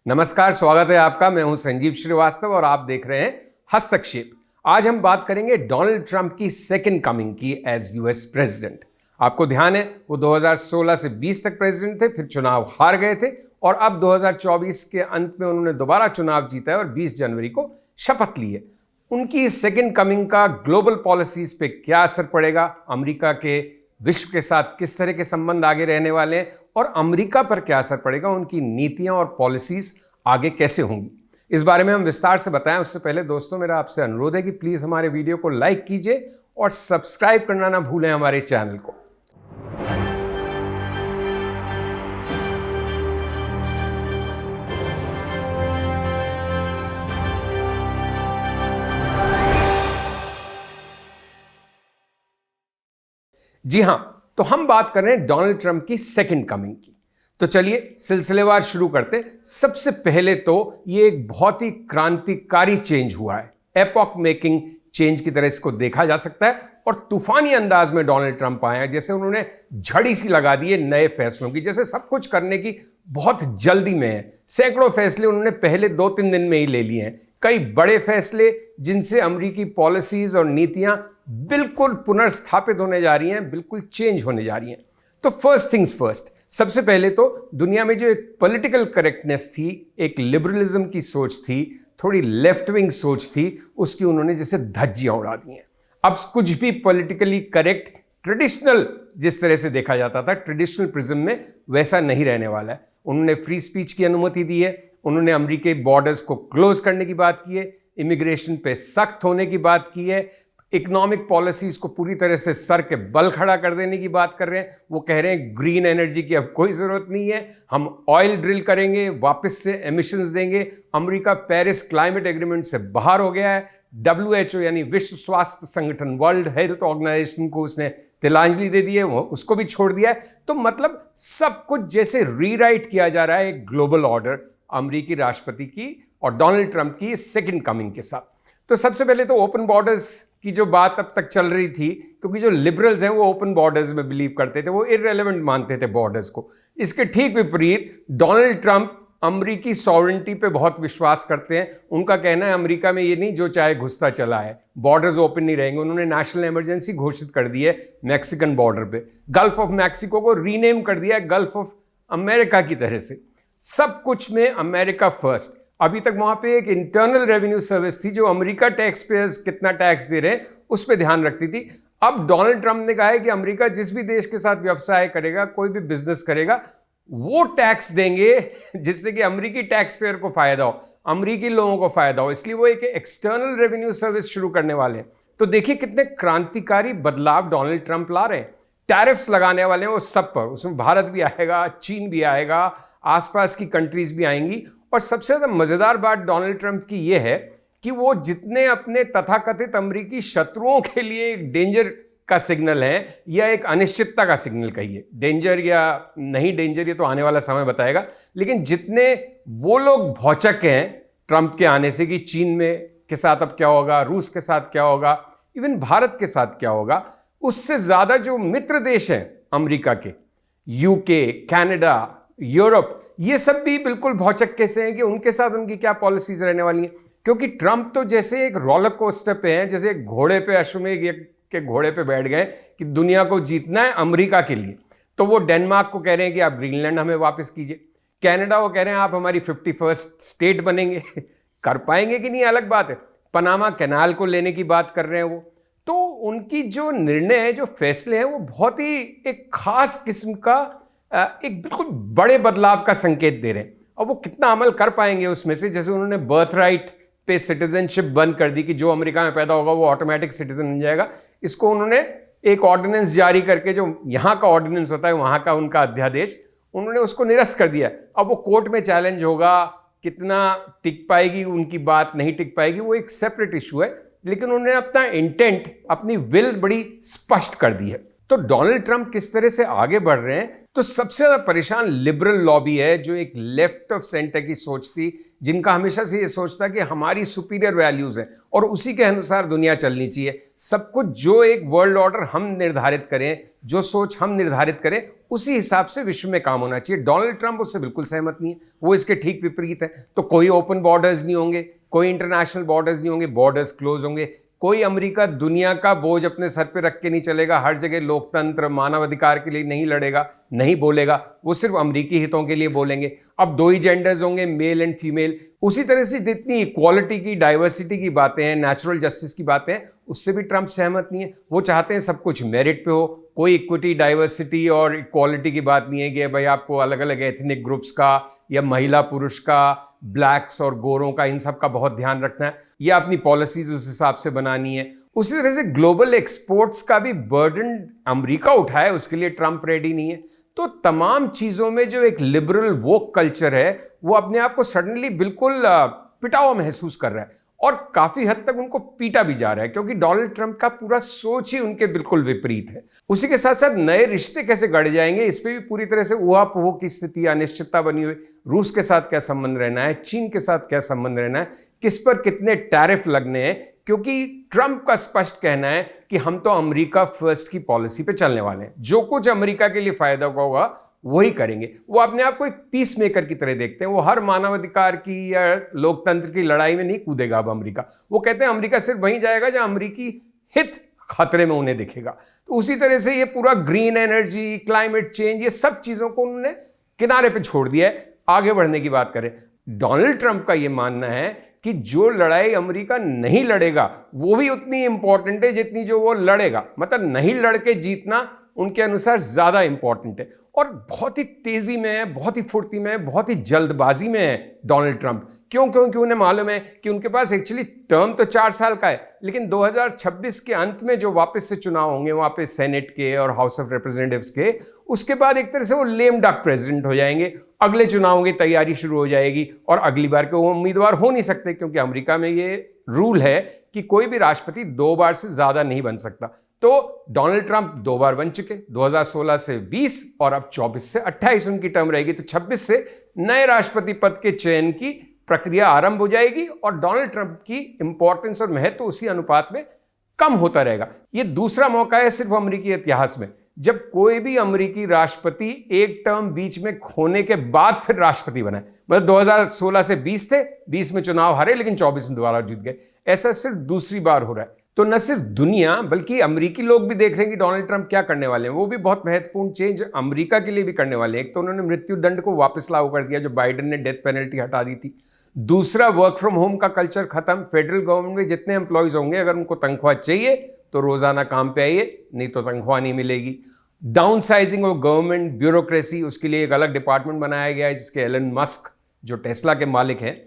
नमस्कार, स्वागत है आपका। मैं हूं संजीव श्रीवास्तव और आप देख रहे हैं हस्तक्षेप। आज हम बात करेंगे डोनाल्ड ट्रंप की सेकंड कमिंग की एज यूएस प्रेसिडेंट। आपको ध्यान है वो 2016 से 20 तक प्रेसिडेंट थे, फिर चुनाव हार गए थे और अब 2024 के अंत में उन्होंने दोबारा चुनाव जीता है और 20 जनवरी को शपथ ली है। उनकी सेकंड कमिंग का ग्लोबल पॉलिसीज पे क्या असर पड़ेगा, अमेरिका के विश्व के साथ किस तरह के संबंध आगे रहने वाले हैं और अमेरिका पर क्या असर पड़ेगा, उनकी नीतियां और पॉलिसीज आगे कैसे होंगी, इस बारे में हम विस्तार से बताएं। उससे पहले दोस्तों, मेरा आपसे अनुरोध है कि प्लीज हमारे वीडियो को लाइक कीजिए और सब्सक्राइब करना ना भूलें हमारे चैनल को। जी हां, तो हम बात कर रहे हैं डोनाल्ड ट्रंप की सेकंड कमिंग की। तो चलिए सिलसिलेवार शुरू करते। सबसे पहले तो ये एक बहुत ही क्रांतिकारी चेंज हुआ है, एपॉक मेकिंग चेंज की तरह इसको देखा जा सकता है। और तूफानी अंदाज में डोनाल्ड ट्रंप आए हैं, जैसे उन्होंने झड़ी सी लगा दी है नए फैसलों की, जैसे सब कुछ करने की बहुत जल्दी में है। सैकड़ों फैसले उन्होंने पहले 2-3 दिन में ही ले लिए हैं, कई बड़े फैसले जिनसे अमेरिकी पॉलिसीज और नीतियां बिल्कुल पुनर्स्थापित होने जा रही हैं, बिल्कुल चेंज होने जा रही हैं। तो फर्स्ट थिंग्स फर्स्ट, सबसे पहले तो दुनिया में जो एक पॉलिटिकल करेक्टनेस थी, एक लिबरलिज्म की सोच थी, थोड़ी लेफ्ट विंग सोच थी, उसकी उन्होंने जैसे धज्जियां उड़ा दी हैं। अब कुछ भी पॉलिटिकली करेक्ट ट्रेडिशनल जिस तरह से देखा जाता था ट्रेडिशनल प्रिज्म में, वैसा नहीं रहने वाला है। उन्होंने फ्री स्पीच की अनुमति दी है, उन्होंने अमेरिकी बॉर्डर्स को क्लोज करने की बात की है, इमिग्रेशन पे सख्त होने की बात की है, इकोनॉमिक पॉलिसीज को पूरी तरह से सर के बल खड़ा कर देने की बात कर रहे हैं। वो कह रहे हैं ग्रीन एनर्जी की अब कोई ज़रूरत नहीं है, हम ऑयल ड्रिल करेंगे, वापस से एमिशंस देंगे। अमेरिका पेरिस क्लाइमेट एग्रीमेंट से बाहर हो गया है। WHO यानी विश्व स्वास्थ्य संगठन, वर्ल्ड हेल्थ ऑर्गेनाइजेशन को उसने तिलांजलि दे दी है, वो उसको भी छोड़ दिया है। तो मतलब सब कुछ जैसे रीराइट किया जा रहा है एक ग्लोबल ऑर्डर अमेरिकी राष्ट्रपति की और डोनाल्ड ट्रंप की सेकंड कमिंग के साथ। तो सबसे पहले तो ओपन बॉर्डर्स की जो बात अब तक चल रही थी, क्योंकि जो लिबरल्स हैं वो ओपन बॉर्डर्स में बिलीव करते थे, वो इररेलेवेंट मानते थे बॉर्डर्स को। इसके ठीक विपरीत डोनाल्ड ट्रंप अमेरिकी सॉवरेनिटी पे बहुत विश्वास करते हैं। उनका कहना है अमेरिका में ये नहीं जो चाहे घुसता चला है, बॉर्डर्स ओपन नहीं रहेंगे। उन्होंने नेशनल इमरजेंसी घोषित कर दी है मैक्सिकन बॉर्डर पे, गल्फ ऑफ मैक्सिको को रीनेम कर दिया है गल्फ ऑफ अमेरिका की तरह से। सब कुछ में अमेरिका फर्स्ट। अभी तक वहां पे एक इंटरनल रेवेन्यू सर्विस थी जो अमेरिका टैक्स पेयर्स कितना टैक्स दे रहे हैं उस पर ध्यान रखती थी। अब डोनाल्ड ट्रंप ने कहा है कि अमेरिका जिस भी देश के साथ व्यवसाय करेगा, कोई भी बिजनेस करेगा, वो टैक्स देंगे जिससे कि अमेरिकी टैक्स पेयर को फायदा हो, अमेरिकी लोगों को फायदा हो। इसलिए वो एक एक्सटर्नल रेवेन्यू सर्विस शुरू करने वाले हैं। तो देखिए कितने क्रांतिकारी बदलाव डोनाल्ड ट्रंप ला रहे हैं। टैरिफ्स लगाने वाले हैं वो सब पर, उसमें भारत भी आएगा, चीन भी आएगा, आसपास की कंट्रीज भी आएंगी। और सबसे ज्यादा मजेदार बात डोनाल्ड ट्रंप की यह है कि वो जितने अपने तथाकथित अमेरिकी शत्रुओं के लिए एक डेंजर का सिग्नल है या एक अनिश्चितता का सिग्नल कहिए, डेंजर या नहीं डेंजर ये तो आने वाला समय बताएगा, लेकिन जितने वो लोग भौचक हैं ट्रंप के आने से कि चीन में के साथ अब क्या होगा, रूस के साथ क्या होगा, इवन भारत के साथ क्या होगा, उससे ज्यादा जो मित्र देश हैं अमेरिका के, यूके, कनाडा, यूरोप, ये सब भी बिल्कुल भौचक्के से हैं कि उनके साथ उनकी क्या पॉलिसीज रहने वाली हैं। क्योंकि ट्रंप तो जैसे एक रोलर कोस्टर पे हैं, जैसे एक घोड़े पे, अश्वमेध के घोड़े पे बैठ गए कि दुनिया को जीतना है अमेरिका के लिए। तो वो डेनमार्क को कह रहे हैं कि आप ग्रीनलैंड हमें वापस कीजिए, कनाडा वो कह रहे हैं आप हमारी 51st स्टेट बनेंगे। कर पाएंगे कि नहीं अलग बात है। पनामा कैनाल को लेने की बात कर रहे हैं वो। तो उनकी जो निर्णय है, जो फैसले हैं, वो बहुत ही एक खास किस्म का एक बिल्कुल बड़े बदलाव का संकेत दे रहे हैं। और वो कितना अमल कर पाएंगे उसमें से, जैसे उन्होंने बर्थ राइट पे सिटीजनशिप बंद कर दी कि जो अमेरिका में पैदा होगा वो ऑटोमेटिक सिटीजन बन जाएगा। इसको उन्होंने एक ऑर्डिनेंस जारी करके, जो यहाँ का ऑर्डिनेंस होता है वहाँ का उनका अध्यादेश, उन्होंने उसको निरस्त कर दिया। अब वो कोर्ट में चैलेंज होगा, कितना टिक पाएगी उनकी बात, नहीं टिक पाएगी, वो एक सेपरेट इशू है। लेकिन उन्होंने अपना इंटेंट, अपनी विल बड़ी स्पष्ट कर दी है। तो डोनाल्ड ट्रंप किस तरह से आगे बढ़ रहे हैं, तो सबसे ज्यादा परेशान लिबरल लॉबी है, जो एक लेफ्ट ऑफ सेंटर की सोच थी, जिनका हमेशा से ये सोचता कि हमारी सुपीरियर वैल्यूज हैं और उसी के अनुसार दुनिया चलनी चाहिए। सब कुछ जो एक वर्ल्ड ऑर्डर हम निर्धारित करें, जो सोच हम निर्धारित करें, उसी हिसाब से विश्व में काम होना चाहिए। डोनाल्ड ट्रंप उससे बिल्कुल सहमत नहीं है, वो इसके ठीक विपरीत है। तो कोई ओपन बॉर्डर्स नहीं होंगे, कोई इंटरनेशनल बॉर्डर्स नहीं होंगे, बॉर्डर्स क्लोज होंगे, कोई अमेरिका दुनिया का बोझ अपने सर पे रख के नहीं चलेगा, हर जगह लोकतंत्र मानवाधिकार के लिए नहीं लड़ेगा, नहीं बोलेगा, वो सिर्फ अमेरिकी हितों के लिए बोलेंगे। अब 2 ही जेंडर्स होंगे, मेल एंड फीमेल। उसी तरह से जितनी इक्वालिटी की, डाइवर्सिटी की बातें हैं, नेचुरल जस्टिस की बातें हैं, उससे भी ट्रंप सहमत नहीं है। वो चाहते हैं सब कुछ मेरिट पे हो, कोई इक्विटी, डाइवर्सिटी और इक्वालिटी की बात नहीं है कि भाई आपको अलग अलग एथनिक ग्रुप्स का या महिला पुरुष का, ब्लैक्स और गोरों का, इन सब का बहुत ध्यान रखना है या अपनी पॉलिसीज उस हिसाब से बनानी है। उसी तरह से ग्लोबल एक्सपोर्ट्स का भी बर्डन अमेरिका उठाए, उसके लिए ट्रंप रेडी नहीं है। तो तमाम चीजों में जो एक लिबरल वोक कल्चर है वो अपने आप को सडनली बिल्कुल पिटा हुआ महसूस कर रहा है और काफी हद तक उनको पीटा भी जा रहा है, क्योंकि डोनाल्ड ट्रंप का पूरा सोच ही उनके बिल्कुल विपरीत है। उसी के साथ साथ नए रिश्ते कैसे गढ़ जाएंगे, इस पे भी पूरी तरह से ऊहापोह की स्थिति, अनिश्चितता बनी हुई। रूस के साथ क्या संबंध रहना है, चीन के साथ क्या संबंध रहना है, किस पर कितने टैरिफ लगने हैं, क्योंकि ट्रंप का स्पष्ट कहना है कि हम तो अमेरिका फर्स्ट की पॉलिसी पे चलने वाले हैं, जो कुछ अमेरिका के लिए फायदा होगा वही करेंगे। वो अपने आप को एक पीस मेकर की तरह देखते हैं। वो हर मानवाधिकार की या लोकतंत्र की लड़ाई में नहीं कूदेगा अब अमेरिका। वो कहते हैं अमेरिका सिर्फ वहीं जाएगा जहां अमेरिकी हित खतरे में उन्हें दिखेगा। तो उसी तरह से ये पूरा ग्रीन एनर्जी, क्लाइमेट चेंज, ये सब चीजों को उन्होंने किनारे पे छोड़ दिया है। आगे बढ़ने की बात करें, डोनाल्ड ट्रंप का यह मानना है कि जो लड़ाई अमेरिका नहीं लड़ेगा वो भी उतनी इंपॉर्टेंट है जितनी जो वो लड़ेगा। मतलब नहीं लड़के जीतना उनके अनुसार ज्यादा इंपॉर्टेंट है और बहुत ही तेजी में है, बहुत ही फुर्ती में है, बहुत ही जल्दबाजी में है डोनाल्ड ट्रंप। क्योंकि उन्हें मालूम है कि उनके पास एक्चुअली टर्म तो 4 साल का है, लेकिन 2026 के अंत में जो वापस से चुनाव होंगे वहां पे सेनेट के और हाउस ऑफ रिप्रेजेंटेटिव्स के, उसके बाद एक तरह से वो लेम डक प्रेसिडेंट हो जाएंगे। अगले चुनावों की तैयारी शुरू हो जाएगी और अगली बार के वो उम्मीदवार हो नहीं सकते, क्योंकि अमेरिका में ये रूल है कि कोई भी राष्ट्रपति 2 बार से ज्यादा नहीं बन सकता। तो डोनाल्ड ट्रंप 2 बार बन चुके, 2016 से 20 और अब 24 से 28 उनकी टर्म रहेगी। तो 26 से नए राष्ट्रपति पद के चयन की प्रक्रिया आरंभ हो जाएगी और डोनाल्ड ट्रंप की इंपॉर्टेंस और महत्व उसी अनुपात में कम होता रहेगा। यह दूसरा मौका है सिर्फ अमेरिकी इतिहास में जब कोई भी अमेरिकी राष्ट्रपति एक टर्म बीच में खोने के बाद फिर राष्ट्रपति बना। मतलब 2016 से 20 थे, 20 में चुनाव हारे लेकिन 24 में दोबारा जीत गए। ऐसा सिर्फ दूसरी बार हो रहा है। तो न सिर्फ दुनिया बल्कि अमेरिकी लोग भी देख रहे हैं कि डोनाल्ड ट्रंप क्या करने वाले हैं। वो भी बहुत महत्वपूर्ण चेंज अमेरिका के लिए भी करने वाले हैं। एक तो उन्होंने मृत्यु दंड को वापस लागू कर दिया, जो बाइडेन ने डेथ पेनल्टी हटा दी थी। दूसरा, वर्क फ्रॉम होम का कल्चर खत्म। फेडरल गवर्नमेंट में जितने एम्प्लॉयज होंगे, अगर उनको तनख्वाह चाहिए तो रोजाना काम पे आइए, नहीं तो तनख्वाह नहीं मिलेगी। Down sizing of government bureaucracy, उसके लिए एक अलग डिपार्टमेंट बनाया गया है, जिसके एलन मस्क जो टेस्ला के मालिक हैं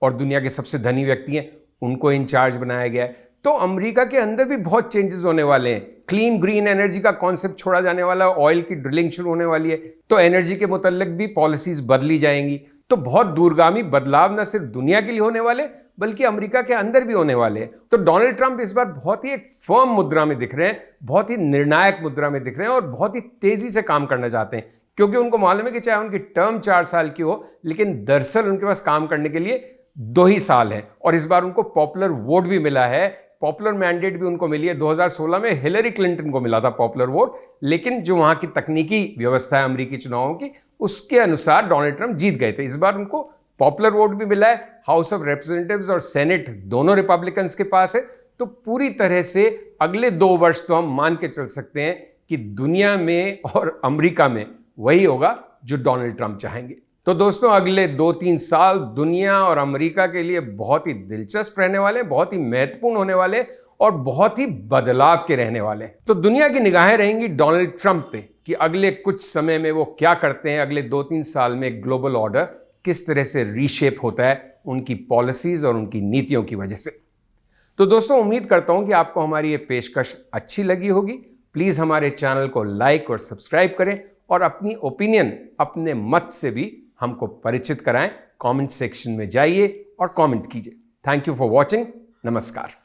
और दुनिया के सबसे धनी व्यक्ति हैं, उनको इंचार्ज बनाया गया है। तो अमेरिका के अंदर भी बहुत चेंजेस होने वाले हैं। क्लीन ग्रीन एनर्जी का कॉन्सेप्ट छोड़ा जाने वाला है, ऑयल की ड्रिलिंग शुरू होने वाली है, तो एनर्जी के मुतल्लिक भी पॉलिसीज बदली जाएंगी। तो बहुत दूरगामी बदलाव न सिर्फ दुनिया के लिए होने वाले बल्कि अमेरिका के अंदर भी होने वाले हैं। तो डोनाल्ड ट्रंप इस बार बहुत ही एक फर्म मुद्रा में दिख रहे हैं, बहुत ही निर्णायक मुद्रा में दिख रहे हैं और बहुत ही तेजी से काम करना चाहते हैं, क्योंकि उनको मालूम है कि चाहे उनकी टर्म 4 साल की हो, लेकिन दरअसल उनके पास काम करने के लिए 2 ही साल है। और इस बार उनको पॉपुलर वोट भी मिला है, पॉपुलर मैंडेट भी उनको मिली है। 2016 में हिलरी क्लिंटन को मिला था पॉपुलर वोट, लेकिन जो वहां की तकनीकी व्यवस्था है अमेरिकी चुनावों की, उसके अनुसार डोनाल्ड ट्रंप जीत गए थे। इस बार उनको पॉपुलर वोट भी मिला है। हाउस ऑफ रिप्रेजेंटेटिव्स और सेनेट दोनों रिपब्लिकन्स के पास है। तो पूरी तरह से अगले 2 वर्ष तो हम मान के चल सकते हैं कि दुनिया में और अमेरिका में वही होगा जो डोनाल्ड ट्रंप चाहेंगे। तो दोस्तों, अगले 2-3 साल दुनिया और अमेरिका के लिए बहुत ही दिलचस्प रहने वाले, बहुत ही महत्वपूर्ण होने वाले और बहुत ही बदलाव के रहने वाले। तो दुनिया की निगाहें रहेंगी डोनाल्ड ट्रंप पे कि अगले कुछ समय में वो क्या करते हैं। अगले 2-3 साल में ग्लोबल ऑर्डर किस तरह से रीशेप होता है उनकी पॉलिसीज और उनकी नीतियों की वजह से। तो दोस्तों, उम्मीद करता हूं कि आपको हमारी ये पेशकश अच्छी लगी होगी। प्लीज हमारे चैनल को लाइक और सब्सक्राइब करें और अपनी ओपिनियन, अपने मत से भी हमको परिचित कराएं। कमेंट सेक्शन में जाइए और कमेंट कीजिए। Thank you for watching. नमस्कार।